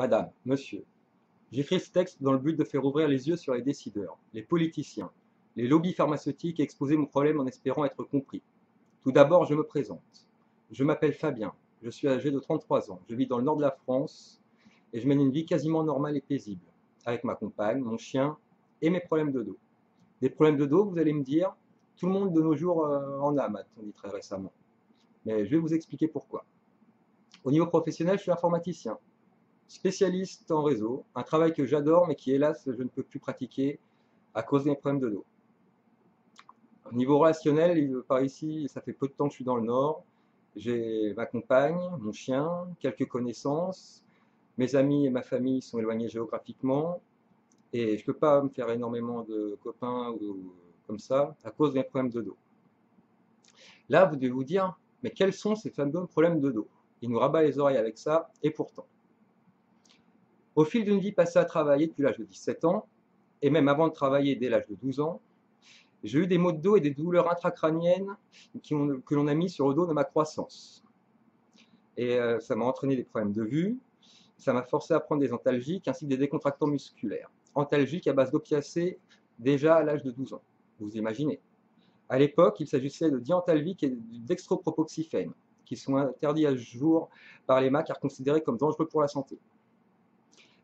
Madame, monsieur, j'écris ce texte dans le but de faire ouvrir les yeux sur les décideurs, les politiciens, les lobbies pharmaceutiques et exposer mon problème en espérant être compris. Tout d'abord, je me présente. Je m'appelle Fabien, je suis âgé de 33 ans, je vis dans le nord de la France et je mène une vie quasiment normale et paisible, avec ma compagne, mon chien et mes problèmes de dos. Des problèmes de dos, vous allez me dire, tout le monde de nos jours en a, m'a-t-on dit très récemment. Mais je vais vous expliquer pourquoi. Au niveau professionnel, je suis informaticien, spécialiste en réseau, un travail que j'adore mais qui hélas je ne peux plus pratiquer à cause de mes problèmes de dos. Au niveau relationnel, par ici, ça fait peu de temps que je suis dans le Nord. J'ai ma compagne, mon chien, quelques connaissances. Mes amis et ma famille sont éloignés géographiquement et je ne peux pas me faire énormément de copains ou comme ça à cause de mes problèmes de dos. Là, vous devez vous dire, mais quels sont ces fameux problèmes de dos? Il nous rabat les oreilles avec ça et pourtant. Au fil d'une vie passée à travailler depuis l'âge de 17 ans, et même avant de travailler dès l'âge de 12 ans, j'ai eu des maux de dos et des douleurs intracrâniennes que l'on a mis sur le dos de ma croissance. Et ça m'a entraîné des problèmes de vue, ça m'a forcé à prendre des antalgiques ainsi que des décontractants musculaires. Antalgiques à base d'opiacés déjà à l'âge de 12 ans, vous imaginez. À l'époque, il s'agissait de diantalvic et du dextropropoxyphène, qui sont interdits à ce jour par l'EMA car considérés comme dangereux pour la santé.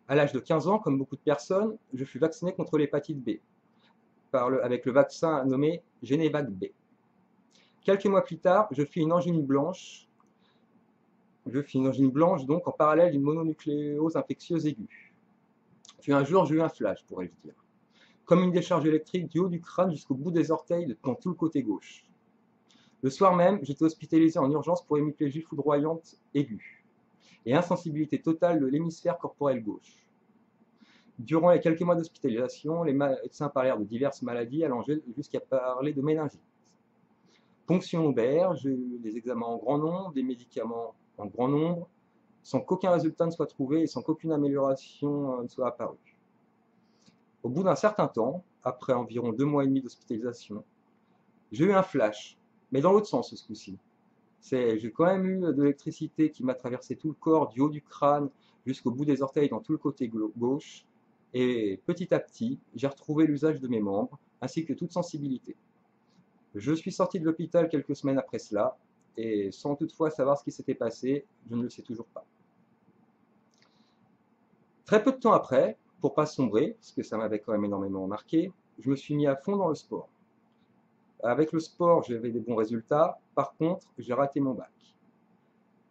À l'âge de 15 ans, comme beaucoup de personnes, je fus vacciné contre l'hépatite B, avec le vaccin nommé Genevac B. Quelques mois plus tard, je fis une angine blanche, donc en parallèle d'une mononucléose infectieuse aiguë. Puis un jour, j'ai eu un flash, pourrais-je dire. Comme une décharge électrique du haut du crâne jusqu'au bout des orteils dans tout le côté gauche. Le soir même, j'étais hospitalisé en urgence pour hémiplégie foudroyante aiguë et insensibilité totale de l'hémisphère corporel gauche. Durant les quelques mois d'hospitalisation, les médecins parlèrent de diverses maladies allant jusqu'à parler de méningite. Ponction lombaire, j'ai eu des examens en grand nombre, des médicaments en grand nombre, sans qu'aucun résultat ne soit trouvé et sans qu'aucune amélioration ne soit apparue. Au bout d'un certain temps, après environ 2 mois et demi d'hospitalisation, j'ai eu un flash, mais dans l'autre sens ce coup-ci. J'ai quand même eu de l'électricité qui m'a traversé tout le corps, du haut du crâne jusqu'au bout des orteils dans tout le côté gauche, et petit à petit, j'ai retrouvé l'usage de mes membres, ainsi que toute sensibilité. Je suis sorti de l'hôpital quelques semaines après cela, et sans toutefois savoir ce qui s'était passé, je ne le sais toujours pas. Très peu de temps après, pour pas sombrer, parce que ça m'avait quand même énormément marqué, je me suis mis à fond dans le sport. Avec le sport, j'avais des bons résultats, par contre, j'ai raté mon bac.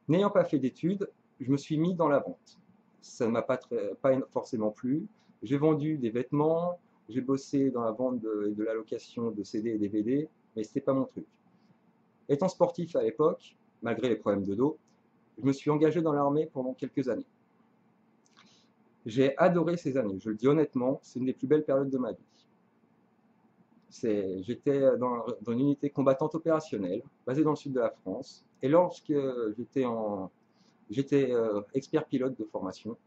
N'ayant pas fait d'études, je me suis mis dans la vente. Ça ne m'a pas forcément plu. J'ai vendu des vêtements, j'ai bossé dans la vente de la location de CD et DVD, mais ce n'était pas mon truc. Étant sportif à l'époque, malgré les problèmes de dos, je me suis engagé dans l'armée pendant quelques années. J'ai adoré ces années, je le dis honnêtement, c'est une des plus belles périodes de ma vie. J'étais dans une unité combattante opérationnelle, basée dans le sud de la France, et lorsque j'étais expert pilote de formation,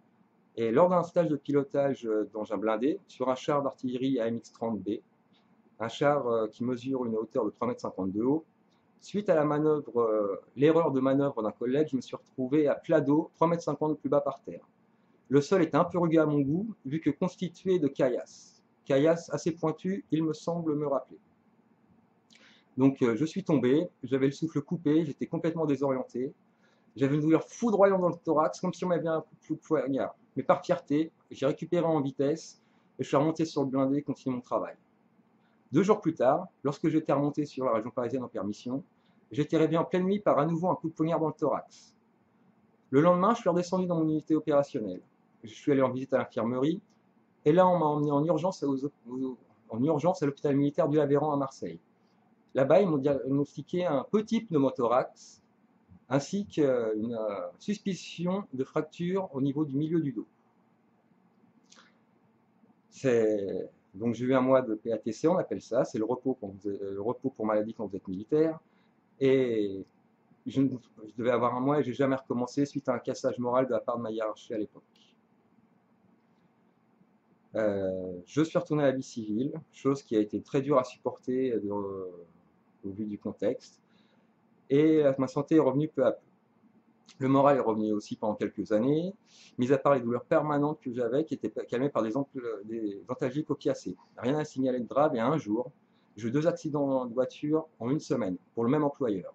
et lors d'un stage de pilotage dans un blindé, sur un char d'artillerie AMX-30B, un char qui mesure une hauteur de 3,50 m de haut, suite à la manœuvre, l'erreur de manœuvre d'un collègue, je me suis retrouvé à plat dos, 3,50 m plus bas par terre. Le sol était un peu rugueux à mon goût, vu que constitué de caillasses. Caillasses assez pointues, il me semble me rappeler. Donc je suis tombé, j'avais le souffle coupé, j'étais complètement désorienté. J'avais une douleur foudroyante dans le thorax, comme si on m'avait un coup de poignard. Mais par fierté, j'ai récupéré en vitesse et je suis remonté sur le blindé et continué mon travail. 2 jours plus tard, lorsque j'étais remonté sur la région parisienne en permission, j'étais réveillé en pleine nuit par à nouveau un coup de poignard dans le thorax. Le lendemain, je suis redescendu dans mon unité opérationnelle. Je suis allé en visite à l'infirmerie et là, on m'a emmené en urgence à l'hôpital militaire du Aveyron à Marseille. Là-bas, ils m'ont diagnostiqué un petit pneumothorax ainsi qu'une suspicion de fracture au niveau du milieu du dos. Donc j'ai eu un mois de PATC, on appelle ça, c'est le repos pour maladie quand vous êtes militaire. Et je devais avoir un mois et j'ai jamais recommencé suite à un cassage moral de la part de ma hiérarchie à l'époque. Je suis retourné à la vie civile, chose qui a été très dure à supporter au vu du contexte, et ma santé est revenue peu à peu. Le moral est revenu aussi pendant quelques années, mis à part les douleurs permanentes que j'avais, qui étaient calmées par des antalgiques opiacés. Rien à signaler de grave et un jour, j'ai eu 2 accidents de voiture en une semaine, pour le même employeur.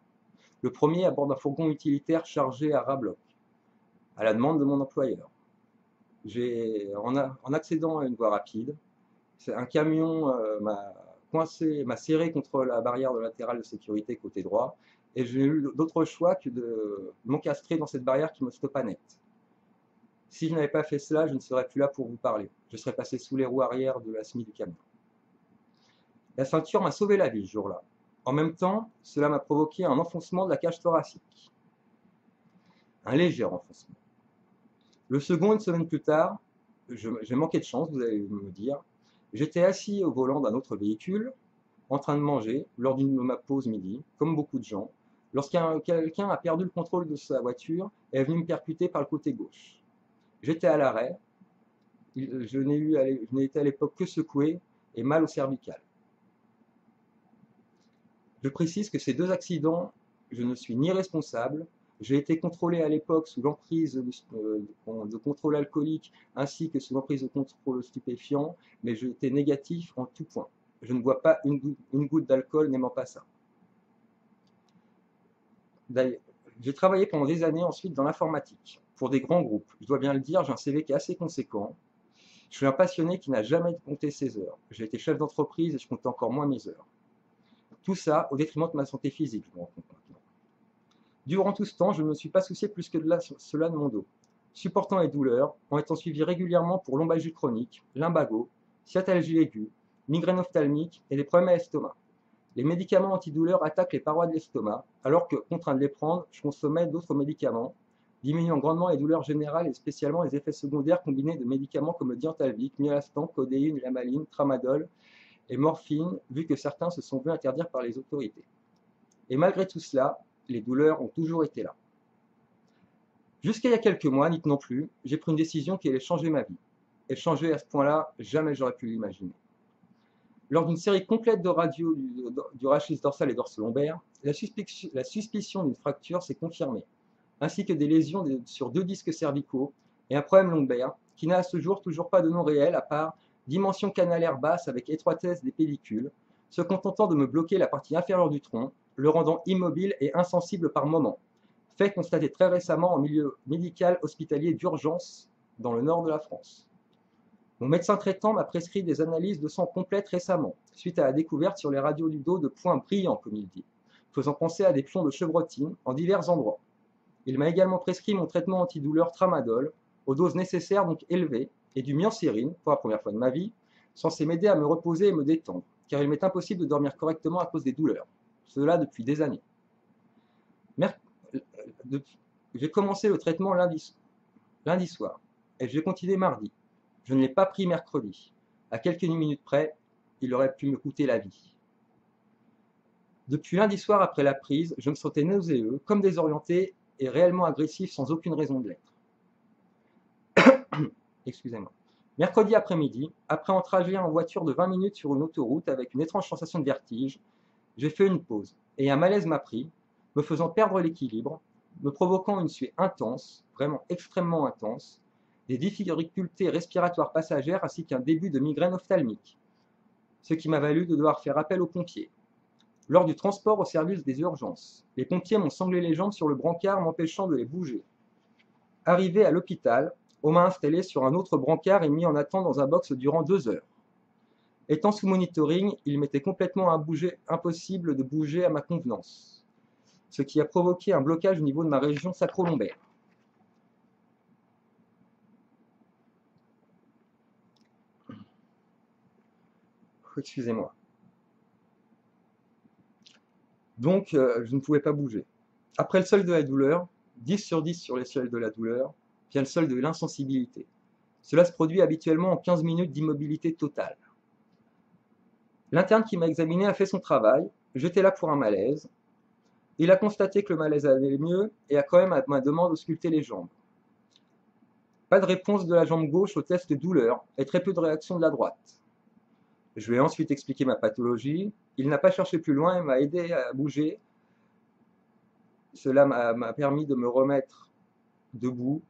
Le premier à bord d'un fourgon utilitaire chargé à ras bloc, à la demande de mon employeur. En accédant à une voie rapide, un camion m'a serré contre la barrière de latérale de sécurité côté droit, et j'ai eu d'autre choix que de m'encastrer dans cette barrière qui me stoppa net. Si je n'avais pas fait cela, je ne serais plus là pour vous parler. Je serais passé sous les roues arrière de la semi du camion. La ceinture m'a sauvé la vie ce jour-là. En même temps, cela m'a provoqué un enfoncement de la cage thoracique. Un léger enfoncement. Le second, une semaine plus tard, j'ai manqué de chance, vous allez me dire. J'étais assis au volant d'un autre véhicule, en train de manger, lors de ma pause midi, comme beaucoup de gens, quelqu'un a perdu le contrôle de sa voiture et est venu me percuter par le côté gauche. J'étais à l'arrêt, je n'ai été à l'époque que secoué et mal au cervical. Je précise que ces 2 accidents, je ne suis ni responsable. J'ai été contrôlé à l'époque sous l'emprise de contrôle alcoolique ainsi que sous l'emprise de contrôle stupéfiant, mais j'ai été négatif en tout point. Je ne bois pas une goutte d'alcool, n'aimant pas ça. J'ai travaillé pendant des années ensuite dans l'informatique, pour des grands groupes. Je dois bien le dire, j'ai un CV qui est assez conséquent. Je suis un passionné qui n'a jamais compté ses heures. J'ai été chef d'entreprise et je comptais encore moins mes heures. Tout ça au détriment de ma santé physique, je me rends compte maintenant. Durant tout ce temps, je ne me suis pas soucié plus que de cela de mon dos, supportant les douleurs, en étant suivi régulièrement pour lombalgie chronique, lumbago, sciatalgie aiguë, migraine ophtalmique et des problèmes à l'estomac. Les médicaments antidouleurs attaquent les parois de l'estomac, alors que, contraint de les prendre, je consommais d'autres médicaments, diminuant grandement les douleurs générales et spécialement les effets secondaires combinés de médicaments comme le diantalvic, Milastan, codéine, lamaline, tramadol et morphine, vu que certains se sont vus interdire par les autorités. Et malgré tout cela, les douleurs ont toujours été là. Jusqu'à il y a quelques mois, dites non plus, j'ai pris une décision qui allait changer ma vie. Et changer à ce point-là, jamais j'aurais pu l'imaginer. Lors d'une série complète de radio du rachis dorsal et dorso-lombaire, la suspicion d'une fracture s'est confirmée, ainsi que des lésions sur 2 disques cervicaux et un problème lombaire qui n'a à ce jour toujours pas de nom réel à part dimension canalaire basse avec étroitesse des pellicules, se contentant de me bloquer la partie inférieure du tronc, le rendant immobile et insensible par moments, fait constaté très récemment en milieu médical hospitalier d'urgence dans le nord de la France. Mon médecin traitant m'a prescrit des analyses de sang complètes récemment, suite à la découverte sur les radios du dos de points brillants, comme il dit, faisant penser à des plombs de chevrotine en divers endroits. Il m'a également prescrit mon traitement antidouleur tramadol, aux doses nécessaires donc élevées, et du myancérine, pour la première fois de ma vie, censé m'aider à me reposer et me détendre, car il m'est impossible de dormir correctement à cause des douleurs. Cela depuis des années. J'ai commencé le traitement lundi soir, et je vais continuer mardi. Je ne l'ai pas pris mercredi. À quelques minutes près, il aurait pu me coûter la vie. Depuis lundi soir après la prise, je me sentais nauséeux, comme désorienté et réellement agressif sans aucune raison de l'être. Excusez-moi. Mercredi après-midi, après un trajet en voiture de 20 minutes sur une autoroute avec une étrange sensation de vertige, j'ai fait une pause et un malaise m'a pris, me faisant perdre l'équilibre, me provoquant une suée intense, vraiment extrêmement intense, des difficultés respiratoires passagères ainsi qu'un début de migraine ophtalmique, ce qui m'a valu de devoir faire appel aux pompiers. Lors du transport au service des urgences, les pompiers m'ont sanglé les jambes sur le brancard m'empêchant de les bouger. Arrivé à l'hôpital, on m'a installé sur un autre brancard et mis en attente dans un box durant 2 heures. Étant sous monitoring, il m'était complètement impossible de bouger à ma convenance, ce qui a provoqué un blocage au niveau de ma région sacro-lombaire. Excusez-moi. Donc, je ne pouvais pas bouger. Après le seuil de la douleur, 10 sur 10 sur les seuils de la douleur, vient le seuil de l'insensibilité. Cela se produit habituellement en 15 minutes d'immobilité totale. L'interne qui m'a examiné a fait son travail, j'étais là pour un malaise. Il a constaté que le malaise allait mieux et a quand même à ma demande ausculté les jambes. Pas de réponse de la jambe gauche au test douleur et très peu de réaction de la droite. Je lui ai ensuite expliqué ma pathologie, il n'a pas cherché plus loin et m'a aidé à bouger Cela m'a permis de me remettre debout.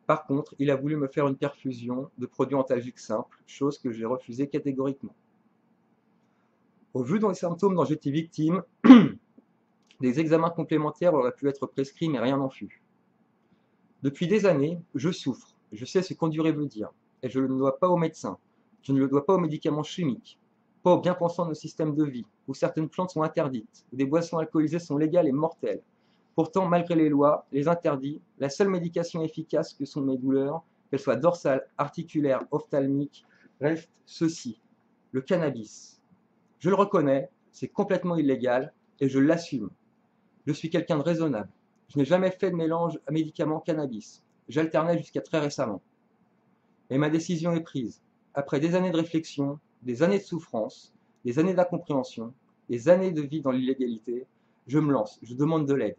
Par contre, il a voulu me faire une perfusion de produits antalgiques simples, chose que j'ai refusée catégoriquement. Au vu des symptômes dont j'étais victime, des examens complémentaires auraient pu être prescrits, mais rien n'en fut. Depuis des années, je souffre, je sais ce qu'endurer veut dire, et je ne le dois pas aux médecins, je ne le dois pas aux médicaments chimiques, pas aux bien-pensants de nos systèmes de vie, où certaines plantes sont interdites, où des boissons alcoolisées sont légales et mortelles. Pourtant, malgré les lois, les interdits, la seule médication efficace que sont mes douleurs, qu'elles soient dorsales, articulaires, ophtalmiques, reste ceci, le cannabis. Je le reconnais, c'est complètement illégal, et je l'assume. Je suis quelqu'un de raisonnable. Je n'ai jamais fait de mélange à médicaments-cannabis. J'alternais jusqu'à très récemment. Mais ma décision est prise. Après des années de réflexion, des années de souffrance, des années d'incompréhension, des années de vie dans l'illégalité, je me lance, je demande de l'aide.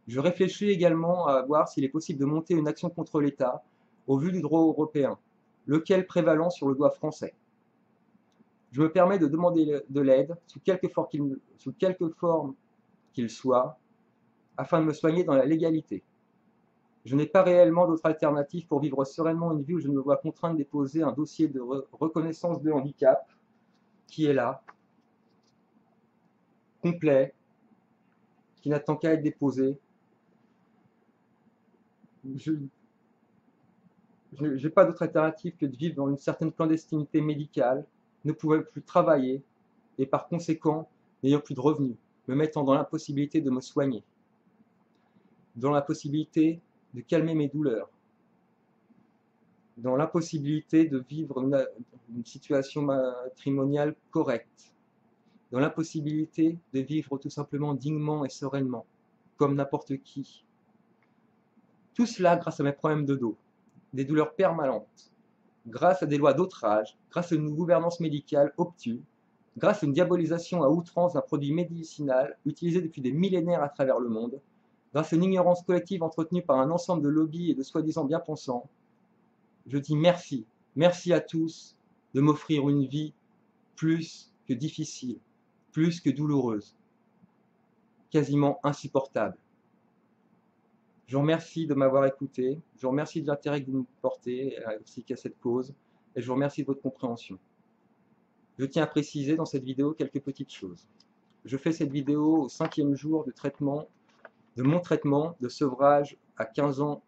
Je réfléchis également à voir s'il est possible de monter une action contre l'État au vu du droit européen, lequel prévalant sur le droit français. Je me permets de demander de l'aide, sous quelque forme qu'il soit, afin de me soigner dans la légalité. Je n'ai pas réellement d'autre alternative pour vivre sereinement une vie où je me vois contraint de déposer un dossier de reconnaissance de handicap qui est là, complet, qui n'attend qu'à être déposé. Je n'ai pas d'autre alternative que de vivre dans une certaine clandestinité médicale, ne pouvant plus travailler et par conséquent n'ayant plus de revenus, me mettant dans l'impossibilité de me soigner, dans l'impossibilité de calmer mes douleurs, dans l'impossibilité de vivre une situation matrimoniale correcte, dans l'impossibilité de vivre tout simplement dignement et sereinement, comme n'importe qui. Tout cela grâce à mes problèmes de dos, des douleurs permanentes, grâce à des lois d'outrage, grâce à une gouvernance médicale obtuse, grâce à une diabolisation à outrance d'un produit médicinal utilisé depuis des millénaires à travers le monde, grâce à une ignorance collective entretenue par un ensemble de lobbies et de soi-disant bien-pensants, je dis merci, merci à tous de m'offrir une vie plus que difficile, plus que douloureuse, quasiment insupportable. Je vous remercie de m'avoir écouté, je vous remercie de l'intérêt que vous me portez ainsi qu'à cette cause, et je vous remercie de votre compréhension. Je tiens à préciser dans cette vidéo quelques petites choses. Je fais cette vidéo au 5e jour de mon traitement de sevrage à 15 ans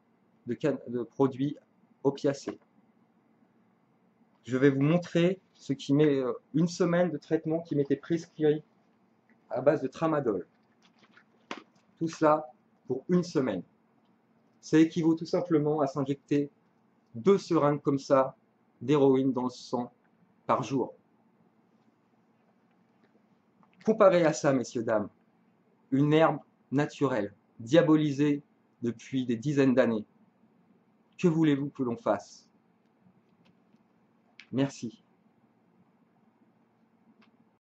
de produits opiacés. Je vais vous montrer ce qui met une semaine de traitement qui m'était prescrit à base de tramadol. Tout cela pour une semaine. Ça équivaut tout simplement à s'injecter 2 seringues comme ça d'héroïne dans le sang par jour. Comparé à ça, messieurs, dames, une herbe naturelle, diabolisée depuis des dizaines d'années. Que voulez-vous que l'on fasse? Merci.